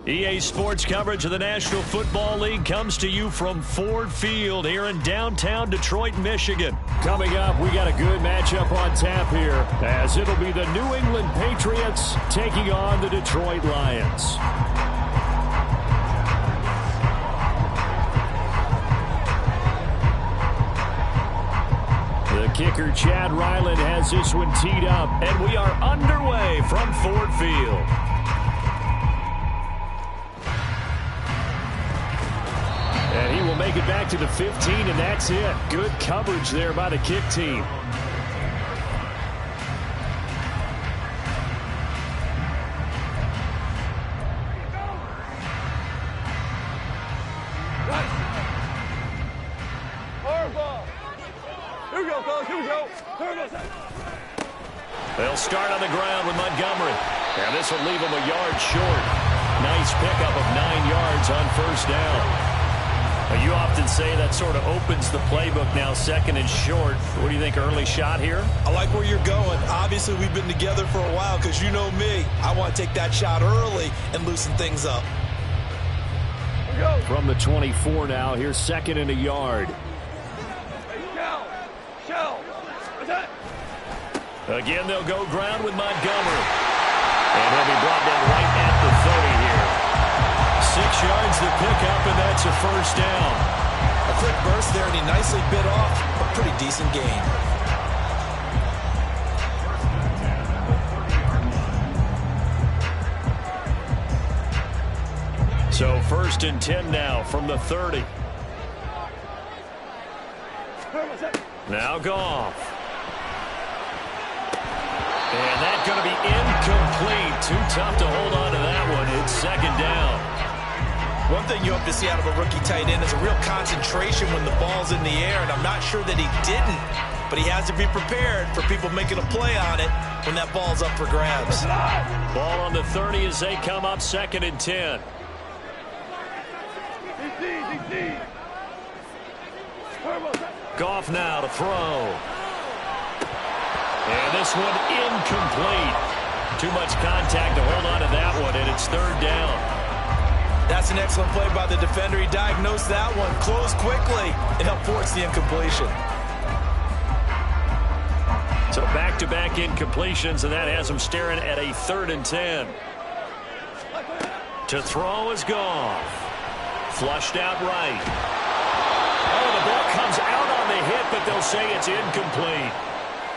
EA Sports coverage of the National Football League comes to you from Ford Field here in downtown Detroit, Michigan. Coming up, we got a good matchup on tap here, as it'll be the New England Patriots taking on the Detroit Lions. The kicker, Chad Ryland, has this one teed up, and we are underway from Ford Field. And he will make it back to the 15, and that's it. Good coverage there by the kick team. They'll start on the ground with Montgomery. And this will leave him a yard short. Nice pickup of 9 yards on first down. You often say that sort of opens the playbook now, second and short. What do you think, early shot here? I like where you're going. Obviously, we've been together for a while because you know me. I want to take that shot early and loosen things up. From the 24 now, here's second and a yard. Again, they'll go ground with Montgomery. And he'll be brought down right at the 30 here. 6 yards the pickup, and that's a first down. A quick burst there, and he nicely bit off a pretty decent gain. So first and 10 now from the 30. Now Goff. And that's going to be incomplete. Too tough to hold on to that one. It's second down. One thing you hope to see out of a rookie tight end is a real concentration when the ball's in the air, and I'm not sure that he didn't, but he has to be prepared for people making a play on it when that ball's up for grabs. Ball on the 30 as they come up second and 10. Goff now to throw. And this one incomplete. Too much contact to hold on to that one, and it's third down. That's an excellent play by the defender. He diagnosed that one, closed quickly, and helped force the incompletion. So back-to-back incompletions, and that has him staring at a third and 10. To throw is Goff. Flushed out right. Oh, the ball comes out on the hit, but they'll say it's incomplete.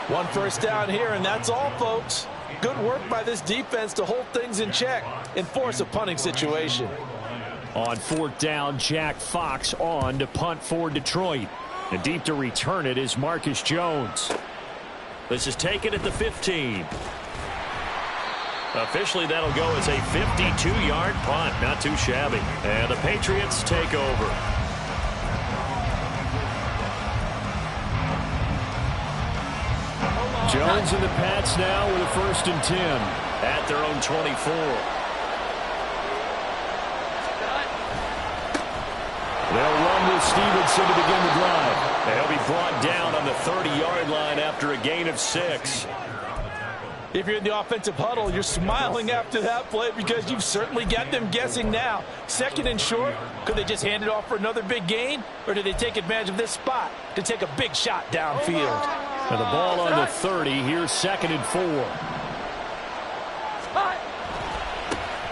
One first down here, and that's all, folks. Good work by this defense to hold things in check and force a punting situation. On fourth down, Jack Fox on to punt for Detroit. And deep to return it is Marcus Jones. This is taken at the 15. Officially, that'll go as a 52-yard punt. Not too shabby. And the Patriots take over. Jones and the Pats now with a first and 10 at their own 24. They'll run with Stevenson to begin the drive. And he'll be brought down on the 30-yard line after a gain of 6. If you're in the offensive huddle, you're smiling after that play because you've certainly got them guessing now. Second and short, could they just hand it off for another big gain? Or do they take advantage of this spot to take a big shot downfield? And the ball on the 30. Here's second and 4.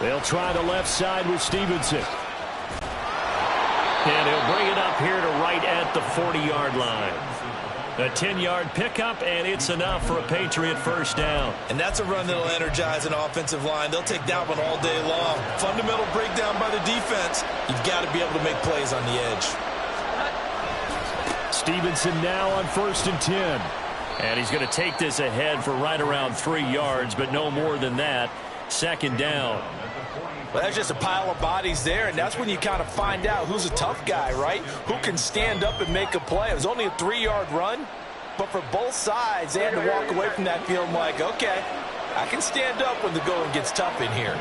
They'll try the left side with Stevenson. And he'll bring it up here to right at the 40-yard line. A 10-yard pickup, and it's enough for a Patriot first down. And that's a run that'll energize an offensive line. They'll take that one all day long. Fundamental breakdown by the defense. You've got to be able to make plays on the edge. Stevenson now on first and 10. And he's going to take this ahead for right around 3 yards, but no more than that. Second down. Well, that's just a pile of bodies there, and that's when you kind of find out who's a tough guy, right? Who can stand up and make a play. It was only a 3-yard run, but for both sides, they had to walk away from that feeling like, okay, I can stand up when the going gets tough in here.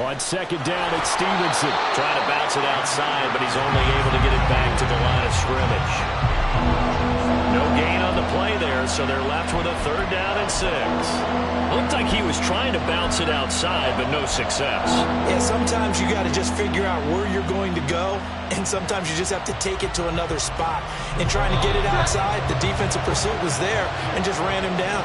On second down, it's Stevenson. Trying to bounce it outside, but he's only able to get it back to the line of scrimmage. No gain on the play there, so they're left with a third down and 6. Looked like he was trying to bounce it outside, but no success. Yeah, sometimes you got to just figure out where you're going to go, and sometimes you just have to take it to another spot. In trying to get it outside, the defensive pursuit was there and just ran him down.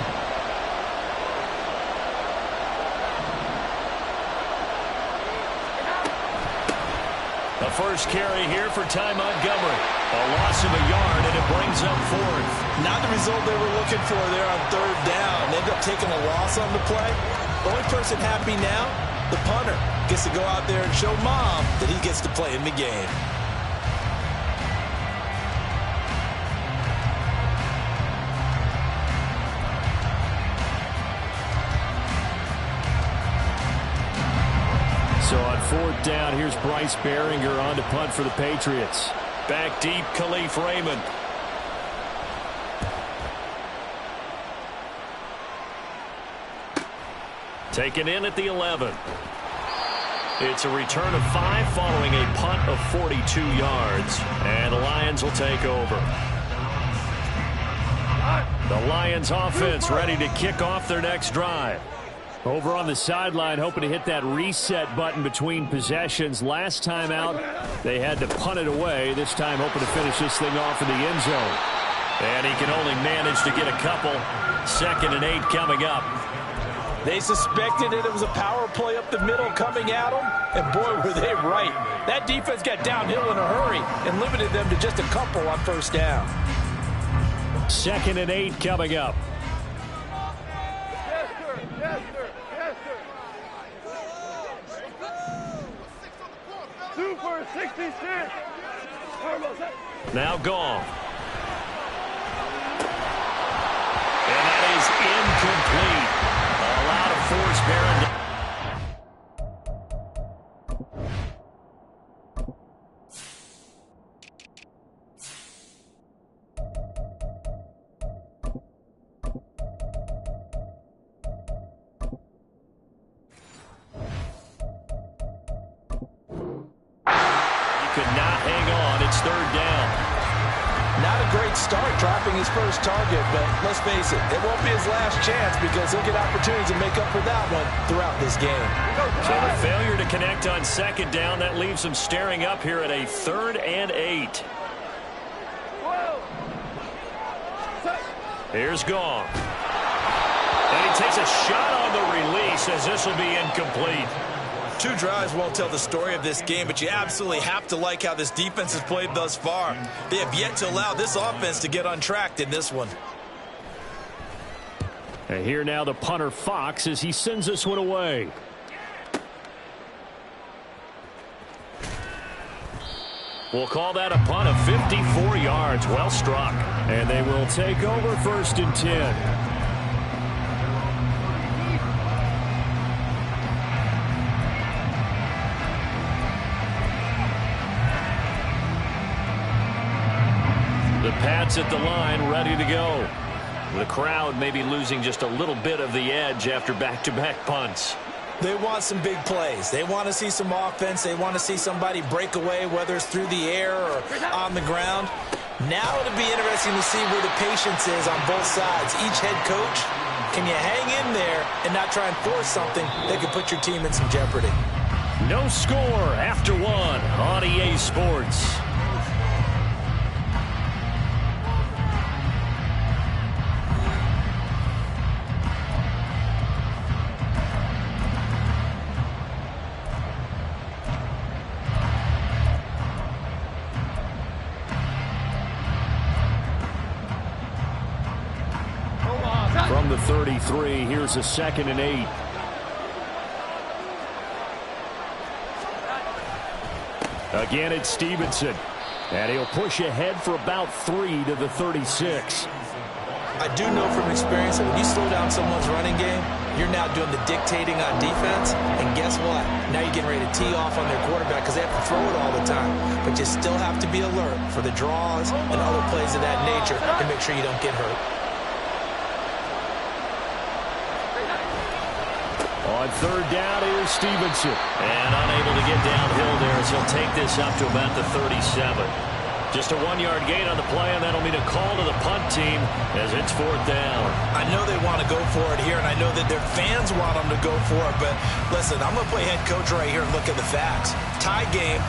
The first carry here for Ty Montgomery. A loss of a yard, and it brings up fourth. Not the result they were looking for there on third down. They ended up taking a loss on the play. The only person happy now, the punter, gets to go out there and show Mom that he gets to play in the game. So on fourth down, here's Bryce Behringer on to punt for the Patriots. Back deep, Khalif Raymond. Taken in at the 11. It's a return of 5 following a punt of 42 yards. And the Lions will take over. The Lions offense ready to kick off their next drive. Over on the sideline, hoping to hit that reset button between possessions. Last time out, they had to punt it away. This time, hoping to finish this thing off in the end zone. And he can only manage to get a couple. 2nd and 8 coming up. They suspected it was a power play up the middle coming at them, and boy, were they right. That defense got downhill in a hurry and limited them to just a couple on first down. 2nd and 8 coming up. 66. Now gone. And that is incomplete. Allowed to force Barron. Could not hang on. It's 3rd down. Not a great start dropping his first target, but let's face it, it won't be his last chance because he'll get opportunities to make up for that one throughout this game. So the failure to connect on 2nd down, that leaves him staring up here at a 3rd and 8. Here's Gong. And he takes a shot on the release as this will be incomplete. 2 drives won't tell the story of this game, but you absolutely have to like how this defense has played thus far. They have yet to allow this offense to get untracked in this one. And here now the punter Fox as he sends this one away. We'll call that a punt of 54 yards. Well struck. And they will take over 1st and 10. The Pats at the line, ready to go. The crowd may be losing just a little bit of the edge after back-to-back punts. They want some big plays. They want to see some offense. They want to see somebody break away, whether it's through the air or on the ground. Now it'll be interesting to see where the patience is on both sides. Each head coach, can you hang in there and not try and force something that could put your team in some jeopardy? No score after 1 on EA Sports. From the 33, here's a 2nd and 8. Again, it's Stevenson. And he'll push ahead for about 3 to the 36. I do know from experience that when you slow down someone's running game, you're now doing the dictating on defense. And guess what? Now you're getting ready to tee off on their quarterback because they have to throw it all the time. But you still have to be alert for the draws and other plays of that nature and make sure you don't get hurt. On 3rd down, here's Stevenson. And unable to get downhill there as he'll take this up to about the 37. Just a 1-yard gain on the play, and that'll mean a call to the punt team as it's 4th down. I know they want to go for it here, and I know that their fans want them to go for it, but listen, I'm going to play head coach right here and look at the facts. Tie game,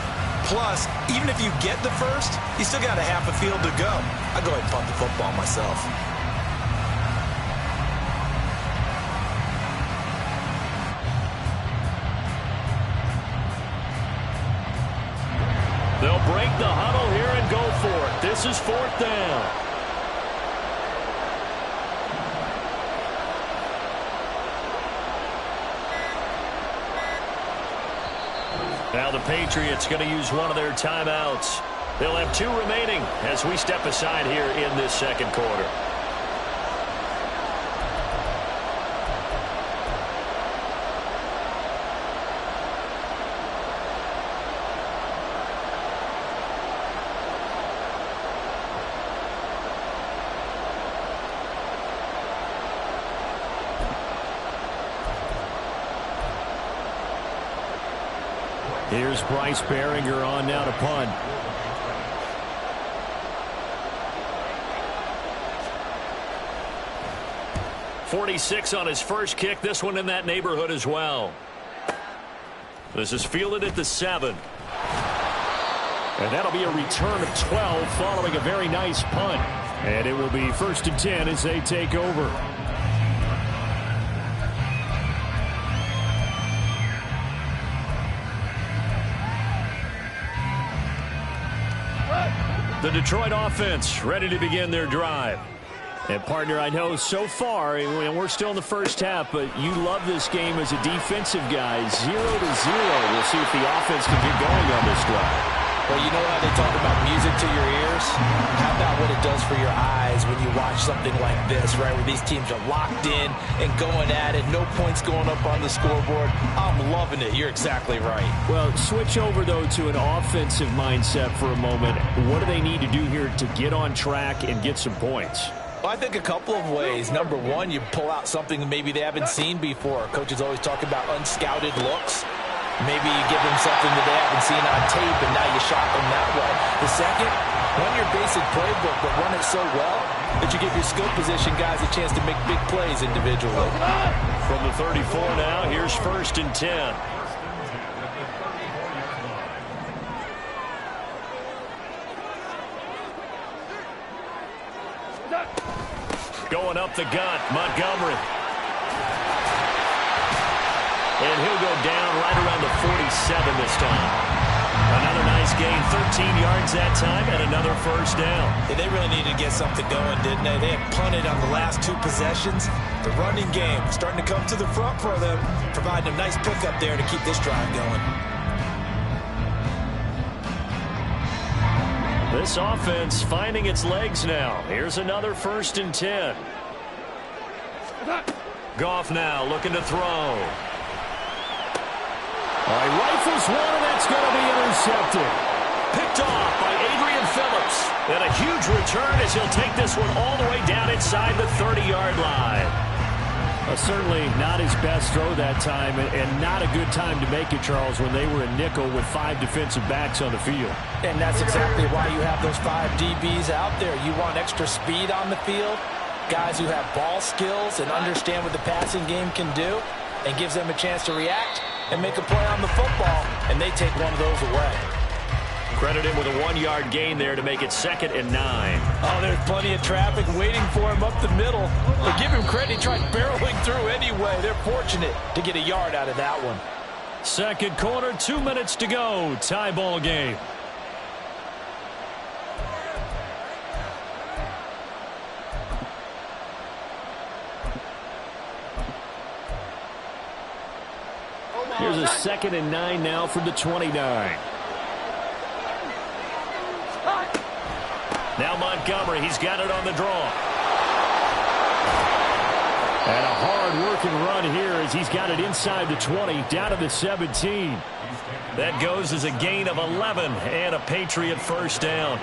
plus, even if you get the first, you still got a half a field to go. I go ahead and punt the football myself. They'll break the huddle here and go for it. This is 4th down. Now the Patriots going to use one of their timeouts. They'll have 2 remaining as we step aside here in this second quarter. Here's Bryce Behringer on now to punt. .46 on his first kick. This one in that neighborhood as well. This is fielded at the 7. And that'll be a return of 12 following a very nice punt. And it will be 1st and 10 as they take over. The Detroit offense ready to begin their drive. And, partner, I know so far, and we're still in the first half, but you love this game as a defensive guy. 0-0. We'll see if the offense can get going on this drive. Well, you know how they talk about music to your ears? How about what it does for your eyes when you watch something like this, right, where these teams are locked in and going at it, no points going up on the scoreboard? I'm loving it. You're exactly right. Well, switch over, though, to an offensive mindset for a moment. What do they need to do here to get on track and get some points? Well, I think a couple of ways. Number one, you pull out something that maybe they haven't seen before. Coaches always talk about unscouted looks. Maybe you give them something that they haven't seen on tape, and now you shock them that way. The second, run your basic playbook, but run it so well that you give your skill position guys a chance to make big plays individually. From the 34 now, here's 1st and 10. Going up the gut, Montgomery. And he'll go down right around the 47 this time. Another nice gain, 13 yards that time, and another 1st down. Yeah, they really needed to get something going, didn't they? They had punted on the last 2 possessions. The running game starting to come to the front for them, providing a nice pickup there to keep this drive going. This offense finding its legs now. Here's another 1st and 10. Goff now looking to throw. All right, rifles one, and that's going to be intercepted. Picked off by Adrian Phillips. And a huge return as he'll take this one all the way down inside the 30-yard line. Certainly not his best throw that time, and not a good time to make it, Charles, when they were in nickel with 5 defensive backs on the field. And that's exactly why you have those 5 DBs out there. You want extra speed on the field, guys who have ball skills and understand what the passing game can do, and gives them a chance to react and make a play on the football, and they take one of those away. Credit him with a 1-yard gain there to make it 2nd and 9. Oh, there's plenty of traffic waiting for him up the middle. But give him credit, he tried barreling through anyway. They're fortunate to get a yard out of that one. Second quarter, 2 minutes to go. Tie ball game. Here's a 2nd and 9 now from the 29. Now Montgomery, he's got it on the draw. And a hard-working run here as he's got it inside the 20, down to the 17. That goes as a gain of 11 and a Patriot 1st down.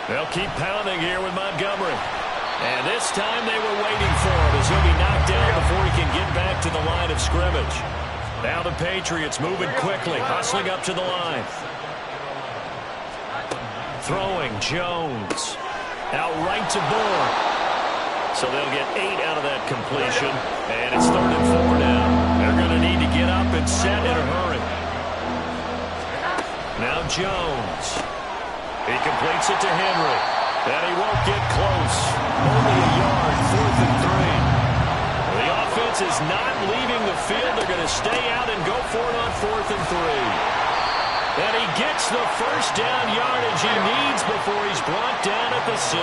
They'll keep pounding here with Montgomery. And this time they were waiting for him as he'll be knocked down before he can get back to the line of scrimmage. Now the Patriots moving quickly, hustling up to the line. Throwing Jones. Out right to Bourne. So they'll get 8 out of that completion. And it's 3rd and 4 now. They're going to need to get up and set in a hurry. Now Jones. He completes it to Henry. And he won't get close. Only a yard, 4th and 3. The offense is not leaving the field. They're going to stay out and go for it on 4th and 3. And he gets the first down yardage he needs before he's brought down at the 6.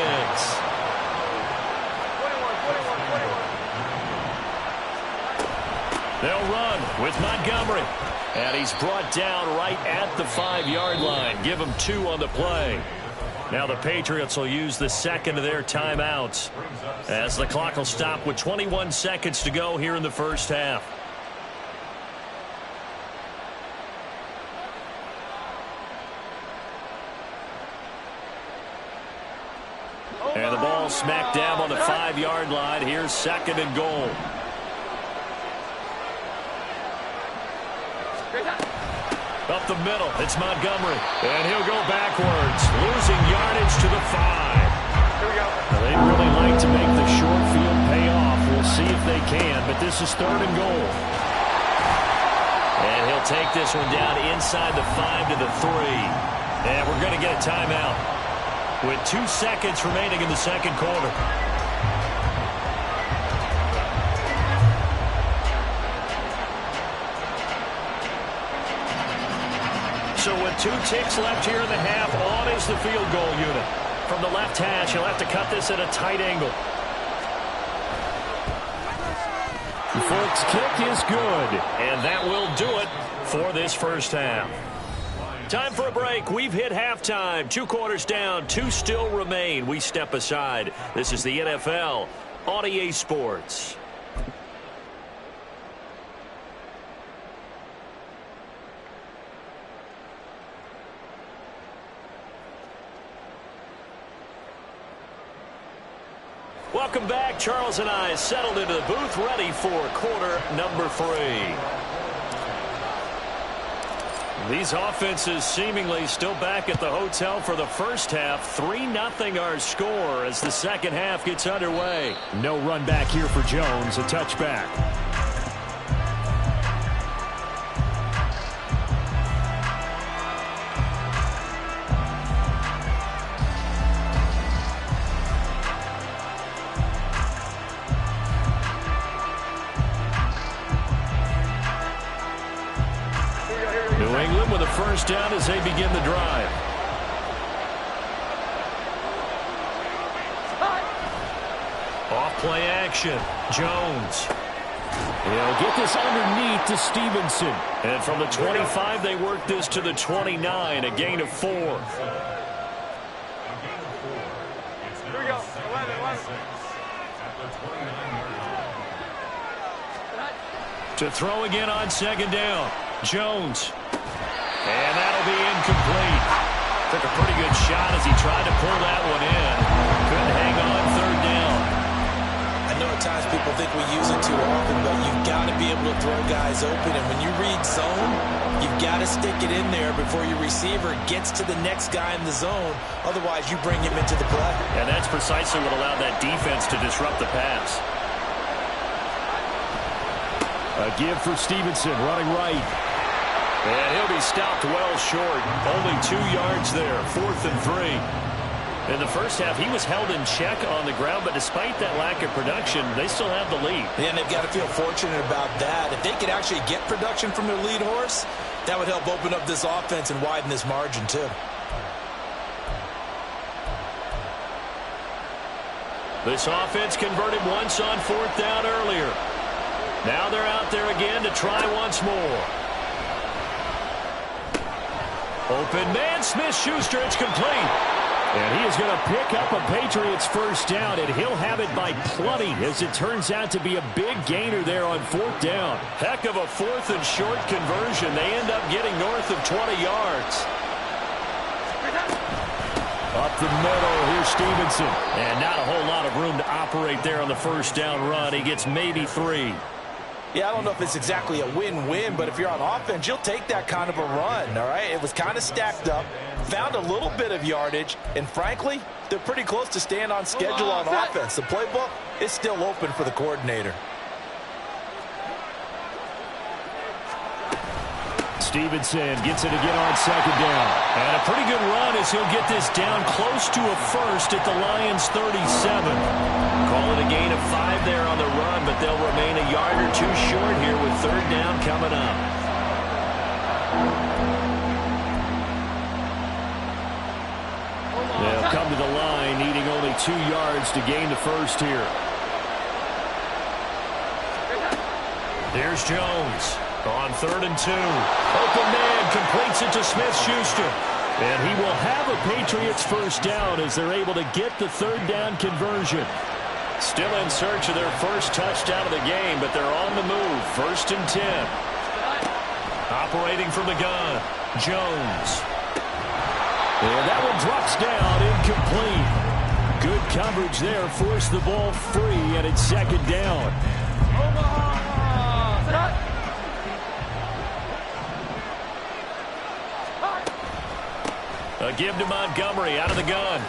They'll run with Montgomery. And he's brought down right at the 5-yard line. Give him 2 on the play. Now the Patriots will use the second of their timeouts as the clock will stop with 21 seconds to go here in the first half. And the ball smack dab on the 5-yard line. Here's 2nd and goal. Up the middle, it's Montgomery. And he'll go backwards, losing yardage to the 5. Here we go. They'd really like to make the short field pay off. We'll see if they can, but this is 3rd and goal. And he'll take this one down inside the 5 to the 3. And we're going to get a timeout with 2 seconds remaining in the second quarter. So with 2 ticks left here in the half, on is the field goal unit. From the left hash, he'll have to cut this at a tight angle. Folks, kick is good, and that will do it for this first half. Time for a break. We've hit halftime. 2 quarters down, 2 still remain. We step aside. This is the NFL on EA Sports. Welcome back. Charles and I settled into the booth, ready for quarter number 3. These offenses seemingly still back at the hotel for the first half. 3-0 our score as the second half gets underway. No run back here for Jones, a touchback. New England with a first down as they begin the drive. Off play action. Jones. He'll get this underneath to Stevenson. And from the 25, they work this to the 29, a gain of 4. Here we go. 11. To throw again on second down. Jones. And that'll be incomplete. Took a pretty good shot as he tried to pull that one in. Couldn't hang on third down. I know at times people think we use it too often, but you've got to be able to throw guys open. And when you read zone, you've got to stick it in there before your receiver gets to the next guy in the zone. Otherwise, you bring him into the play. And that's precisely what allowed that defense to disrupt the pass. A give for Stevenson, running right. And he'll be stopped well short. Only 2 yards there, 4th and 3. In the first half, he was held in check on the ground, but despite that lack of production, they still have the lead. Yeah, and they've got to feel fortunate about that. If they could actually get production from their lead horse, that would help open up this offense and widen this margin, too. This offense converted once on 4th down earlier. Now they're out there again to try once more. Open man, Smith-Schuster, it's complete. And he is going to pick up a Patriots first down, and he'll have it by plenty, as it turns out to be a big gainer there on 4th down. Heck of a 4th and short conversion. They end up getting north of 20 yards. Up the middle, here's Stevenson. And not a whole lot of room to operate there on the first down run. He gets maybe 3. Yeah, I don't know if it's exactly a win-win, but if you're on offense, you'll take that kind of a run, all right? It was kind of stacked up, found a little bit of yardage, and frankly, they're pretty close to staying on schedule on offense. The playbook is still open for the coordinator. Stevenson gets it again on second down. And a pretty good run as he'll get this down close to a first at the Lions' 37. Call it a gain of 5 there on the run, but they'll remain a yard or two short here with third down coming up. They'll come to the line, needing only 2 yards to gain the first here. There's Jones. On 3rd and 2. Open man completes it to Smith-Schuster. And he will have a Patriots first down as they're able to get the third down conversion. Still in search of their first touchdown of the game, but they're on the move. 1st and 10. Operating from the gun. Jones. And that one drops down, incomplete. Good coverage there. Forced the ball free, and it's 2nd down. A give to Montgomery out of the gun.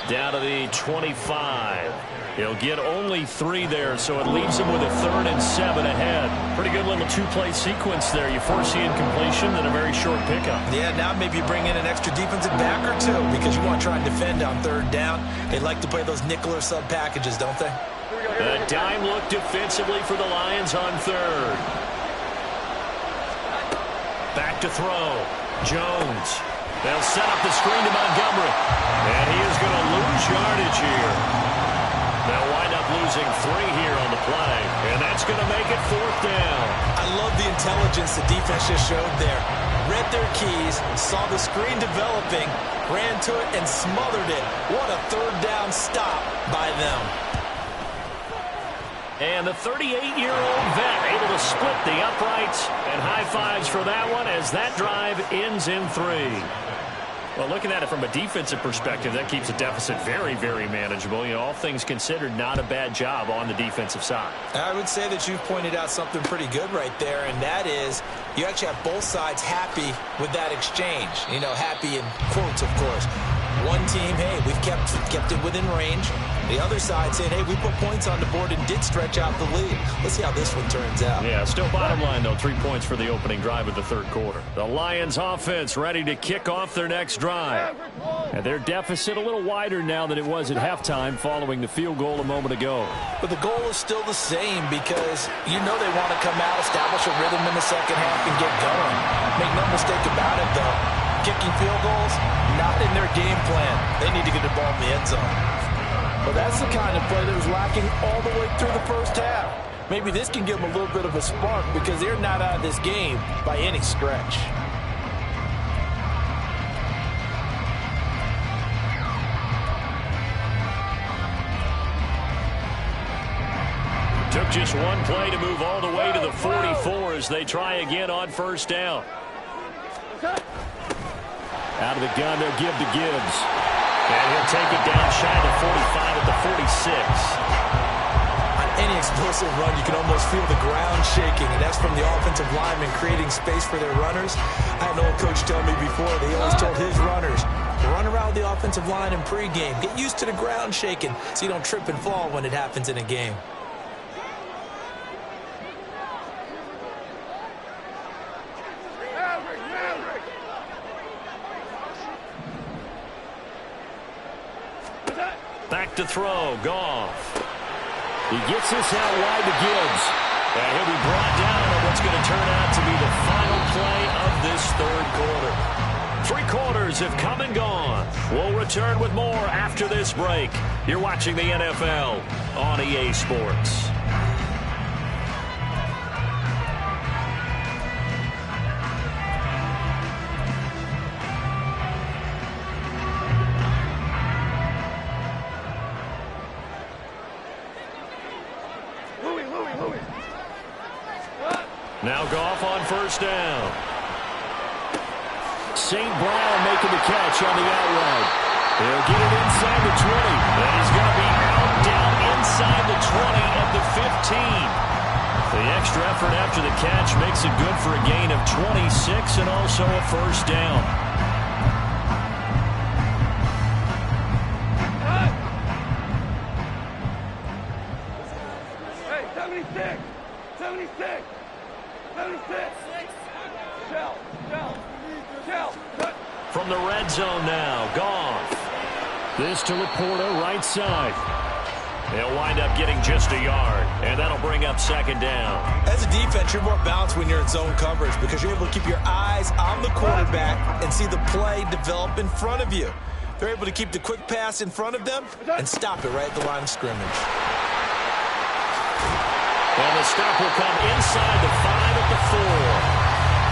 Down to the 25. He'll get only 3 there, so it leaves him with a 3rd and 7 ahead. Pretty good little 2-play sequence there. You force the incompletion, then a very short pickup. Yeah, now maybe you bring in an extra defensive back or 2 because you want to try and defend on 3rd down. They like to play those nickel or sub packages, don't they? A dime look defensively for the Lions on 3rd. Back to throw. Jones. They'll set up the screen to Montgomery. And he is going to lose yardage here. They'll wind up losing 3 here on the play. And that's going to make it 4th down. I love the intelligence the defense just showed there. Read their keys, saw the screen developing, ran to it, and smothered it. What a 3rd down stop by them. And the 38-year-old vet able to split the uprights, and high fives for that one as that drive ends in 3. Well, looking at it from a defensive perspective, that keeps the deficit very, very manageable. You know, all things considered, not a bad job on the defensive side. I would say that you've pointed out something pretty good right there, and that is you actually have both sides happy with that exchange. You know, happy in quotes, of course. One team, hey, we've kept it within range. The other side saying, hey, we put points on the board and did stretch out the lead. Let's see how this one turns out. Yeah, still bottom line, though, 3 points for the opening drive of the 3rd quarter. The Lions offense ready to kick off their next drive. And their deficit a little wider now than it was at halftime following the field goal a moment ago. But the goal is still the same because you know they want to come out, establish a rhythm in the second half, and get going. Make no mistake about it, though. Kicking field goals, not in their game plan. They need to get the ball in the end zone. Well, that's the kind of play that was lacking all the way through the first half. Maybe this can give them a little bit of a spark because they're not out of this game by any stretch. Took just one play to move all the way to the 44 as they try again on 1st down. Out of the gun, they'll give to Gibbs. And he'll take it down shy of the 45 at the 46. On any explosive run, you can almost feel the ground shaking, and that's from the offensive linemen creating space for their runners. I had an old coach tell me before, they always told his runners, run around the offensive line in pregame. Get used to the ground shaking so you don't trip and fall when it happens in a game. Back to throw, Goff. He gets this out wide to Gibbs. And he'll be brought down on what's going to turn out to be the final play of this 3rd quarter. 3 quarters have come and gone. We'll return with more after this break. You're watching the NFL on EA Sports. Now Goff on 1st down. St. Brown making the catch on the out route. He'll get it inside the 20. And he's going to be out down inside the 20 at the 15. The extra effort after the catch makes it good for a gain of 26 and also a first down. Hey, 76! 76! 76! Shell! From the red zone now, Goff. This to Laporta, right side. They'll wind up getting just a yard, and that'll bring up second down. As a defense, you're more balanced when you're in zone coverage because you're able to keep your eyes on the quarterback and see the play develop in front of you. They're able to keep the quick pass in front of them and stop it right at the line of scrimmage. And the stop will come inside the 5 at the 4.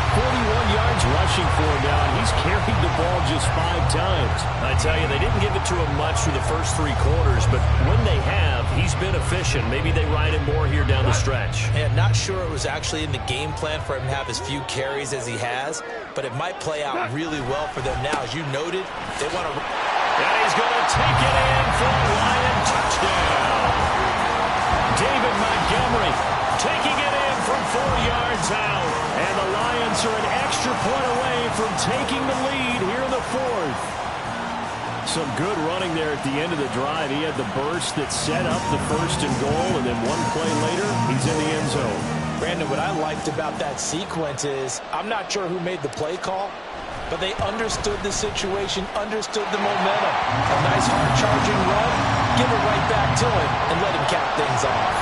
41 yards rushing for him now, and he's carried the ball just 5 times. I tell you, they didn't give it to him much through the first 3 quarters, but when they have, he's been efficient. Maybe they ride him more here down the stretch. And not sure it was actually in the game plan for him to have as few carries as he has, but it might play out really well for them now. As you noted, they want to... And he's going to take it in for a Lion touchdown. David Montgomery taking it in from 4 yards out. And the Lions are an extra point away from taking the lead here in the 4th. Some good running there at the end of the drive. He had the burst that set up the 1st and goal, and then one play later, he's in the end zone. Brandon, what I liked about that sequence is I'm not sure who made the play call, but they understood the situation, understood the momentum. A nice hard-charging run, give it right back to him, and let him cap things off.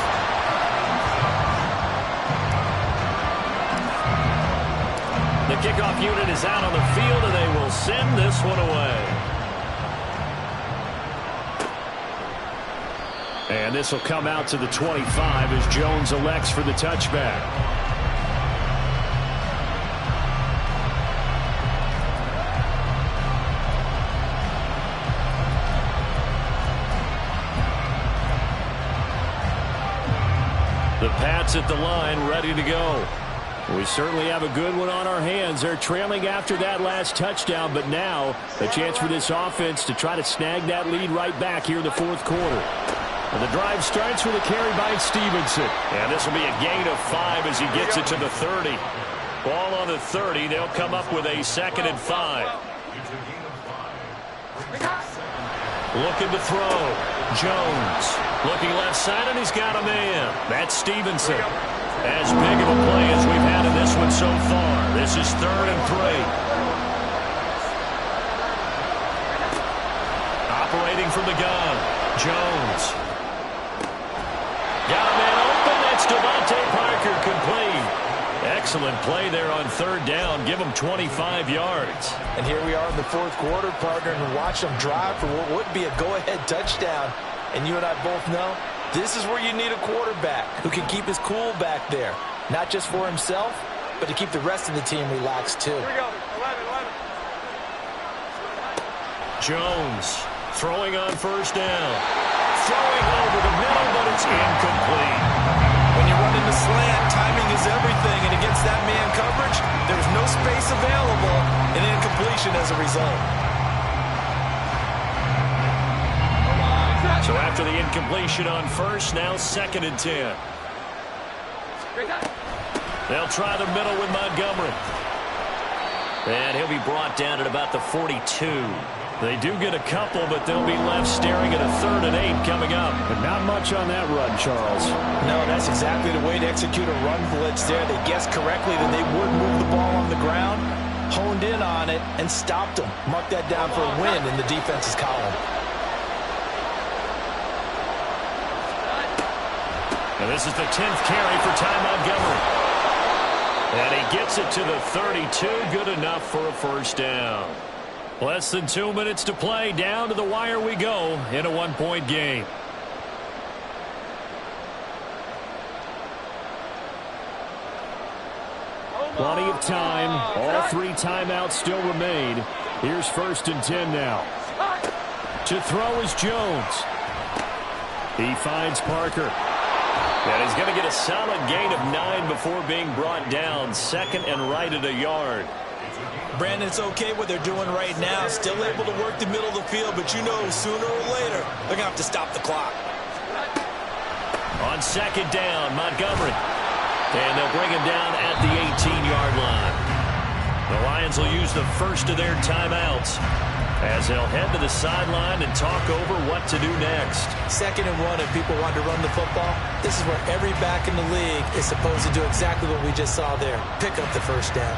The kickoff unit is out on the field, and they will send this one away. And this will come out to the 25 as Jones elects for the touchback. The Pats at the line, ready to go. We certainly have a good one on our hands. They're trailing after that last touchdown, but now a chance for this offense to try to snag that lead right back here in the 4th quarter. And the drive starts with a carry by Stevenson. And this will be a gain of 5 as he gets it to the 30. Ball on the 30. They'll come up with a 2nd and 5. Looking to throw. Jones. Looking left side, and he's got a man. That's Stevenson. As big of a play as we've had in this one so far. This is 3rd and 3. Operating from the gun. Jones. Got a man open. That's Devontae Parker, complete. Excellent play there on 3rd down. Give him 25 yards. And here we are in the 4th quarter, partner, and watch them drive for what would be a go-ahead touchdown. And you and I both know this is where you need a quarterback who can keep his cool back there. Not just for himself, but to keep the rest of the team relaxed too. Here we go. 11. Jones throwing on 1st down. Throwing over the middle, but it's incomplete. When you run in the slant, timing is everything, and against that man coverage, there's no space available, and incompletion as a result. So after the incompletion on 1st, now 2nd and 10. They'll try the middle with Montgomery. And he'll be brought down at about the 42. They do get a couple, but they'll be left staring at a 3rd and 8 coming up. But not much on that run, Charles. No, that's exactly the way to execute a run blitz there. They guessed correctly that they would move the ball on the ground, honed in on it, and stopped them. Mark that down for a win in the defense's column. And this is the 10th carry for Ty Montgomery. And he gets it to the 32. Good enough for a 1st down. Less than 2 minutes to play. Down to the wire we go in a 1-point game. Plenty of time. All 3 timeouts still remain. Here's 1st and 10 now. To throw is Jones. He finds Parker. And he's going to get a solid gain of 9 before being brought down. 2nd and right at a yard. Brandon, it's okay what they're doing right now. Still able to work the middle of the field, but you know sooner or later they're going to have to stop the clock. On 2nd down, Montgomery. And they'll bring him down at the 18-yard line. The Lions will use the first of their timeouts as they'll head to the sideline and talk over what to do next. 2nd and 1, if people want to run the football, this is where every back in the league is supposed to do exactly what we just saw there. Pick up the first down.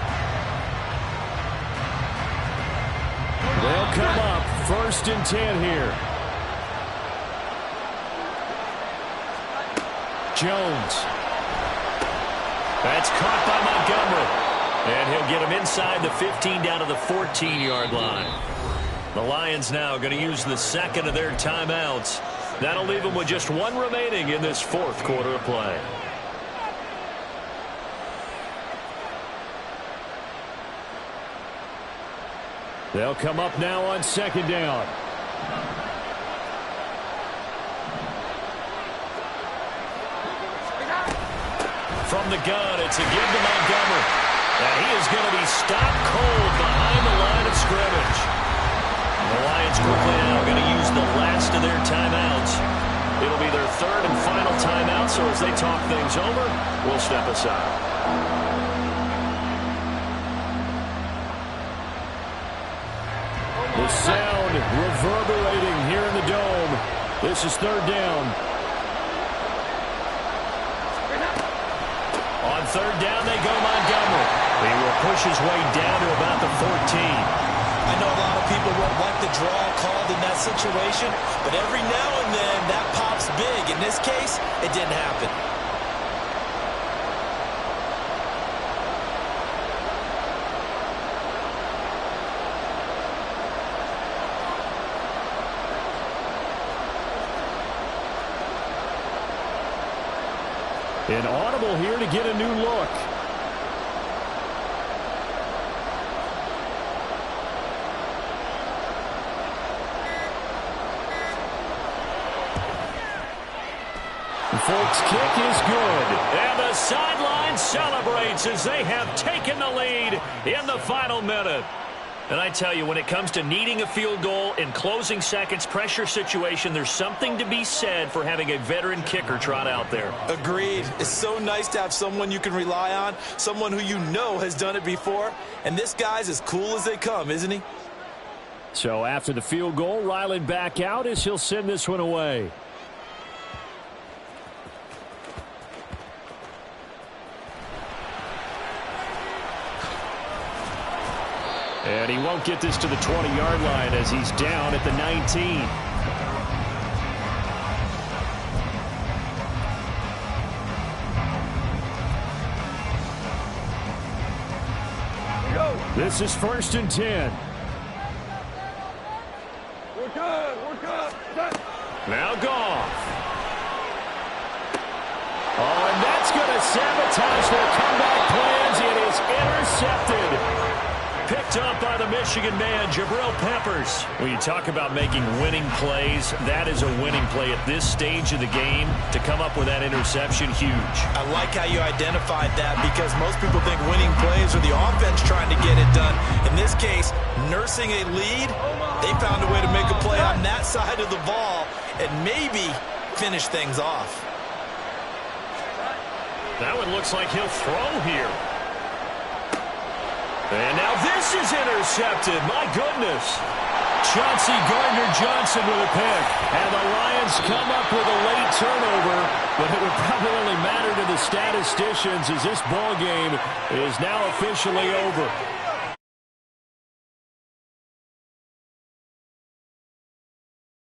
They'll come up 1st and 10 here. Jones. That's caught by Montgomery. And he'll get him inside the 15 down to the 14-yard line. The Lions now going to use the 2nd of their timeouts. That'll leave them with just 1 remaining in this 4th quarter of play. They'll come up now on 2nd down. From the gun, it's a give to Montgomery. And he is going to be stopped cold behind the line of scrimmage. The Lions quickly now going to use the last of their timeouts. It'll be their 3rd and final timeout, so as they talk things over, we'll step aside. The sound reverberating here in the dome. This is 3rd down. On 3rd down, they go Montgomery. He will push his way down to about the 14. I know a lot of people won't like the draw called in that situation, but every now and then that pops big. In this case, it didn't happen. An audible here to get a new look. The Folks' kick is good. And the sideline celebrates as they have taken the lead in the final minute. And I tell you, when it comes to needing a field goal in closing seconds, pressure situation, there's something to be said for having a veteran kicker trot out there. Agreed. It's so nice to have someone you can rely on, someone who you know has done it before. And this guy's as cool as they come, isn't he? So after the field goal, Ryland back out as he'll send this one away. And he won't get this to the 20-yard line as he's down at the 19. This is 1st and 10. We're good. We're good. Now Goff. Oh, and that's going to sabotage their comeback plans. It is intercepted. Picked up by the Michigan man, Jabril Peppers. When you talk about making winning plays, that is a winning play at this stage of the game. To come up with that interception, huge. I like how you identified that because most people think winning plays are the offense trying to get it done. In this case, nursing a lead, they found a way to make a play on that side of the ball and maybe finish things off. That one looks like he'll throw here. And now this is intercepted. My goodness. Chauncey Gardner-Johnson with a pick. And the Lions come up with a late turnover, but it would probably only matter to the statisticians as this ball game is now officially over.